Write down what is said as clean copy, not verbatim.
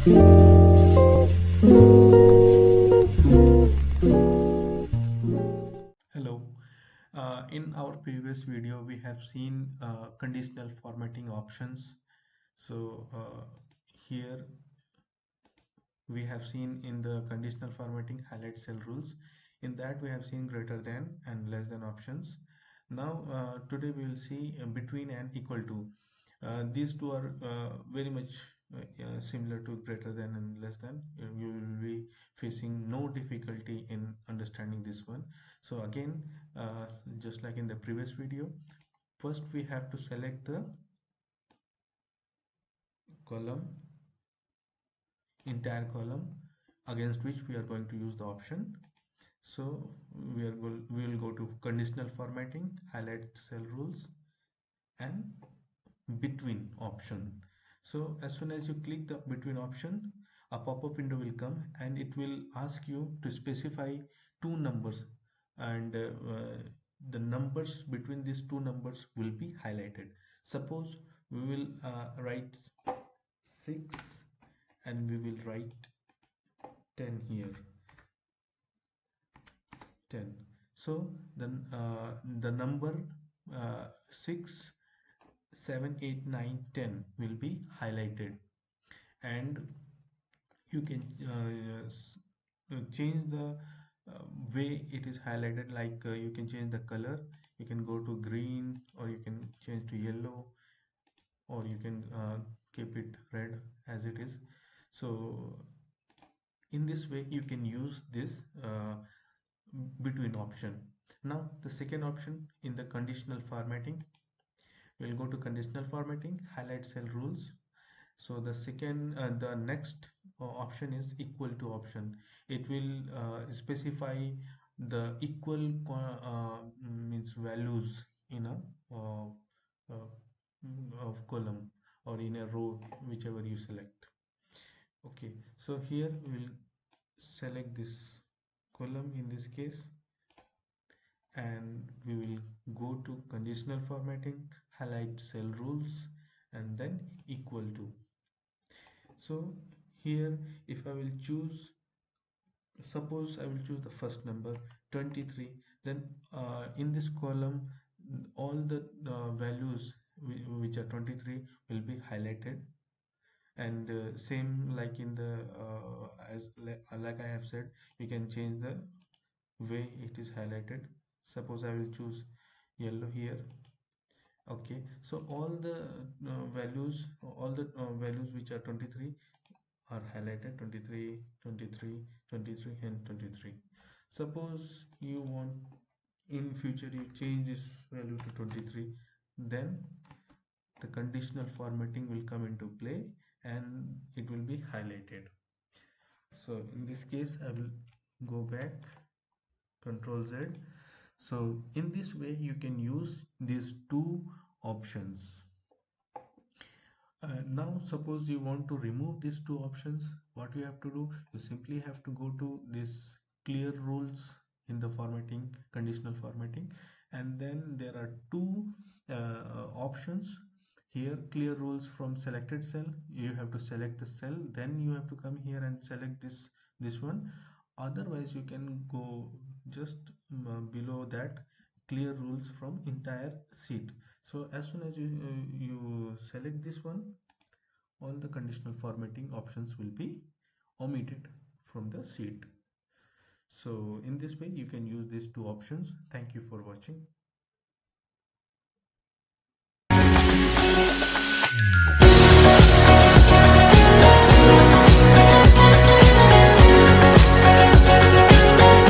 Hello. In our previous video, we have seen conditional formatting options. So here we have seen in the conditional formatting highlight cell rules. In that we have seen greater than and less than options. Now today we will see between and equal to. These two are very much similar to greater than and less than. You will be facing no difficulty in understanding this one. So again, just like in the previous video, first we have to select the column, entire column against which we are going to use the option. So we will go to conditional formatting, highlight cell rules, and between option. So as soon as you click the between option, a pop-up window will come and it will ask you to specify two numbers, and the numbers between these two numbers will be highlighted. Suppose we will write 6 and we will write 10 here, 10. So then the number 6, 7, 8, 9, 10 will be highlighted, and you can change the way it is highlighted, like you can change the color. You can go to green, or you can change to yellow, or you can keep it red as it is. So in this way you can use this between option. Now the second option in the conditional formatting, we'll go to conditional formatting, highlight cell rules. So the next option is equal to option. It will specify the equal means values in a of column or in a row, whichever you select. Okay, so here we will select this column in this case, and we will go to conditional formatting, highlight cell rules, and then equal to. So here if I will choose, suppose I will choose the first number 23, then in this column all the values which are 23 will be highlighted, and same like in the like I have said, you can change the way it is highlighted. Suppose I will choose yellow here. Okay, so all the values which are 23 are highlighted, 23, 23, 23, and 23. Suppose you want in future you change this value to 23, then the conditional formatting will come into play and it will be highlighted. So in this case I will go back, Control Z. So in this way you can use these two options. Now suppose you want to remove these two options. What you have to do, you simply have to go to this clear rules in the formatting, conditional formatting, and then there are two options here. Clear rules from selected cell, you have to select the cell, then you have to come here and select this one. Otherwise you can go just below that, clear rules from entire sheet. So as soon as you select this one, all the conditional formatting options will be omitted from the sheet. So in this way you can use these two options. Thank you for watching.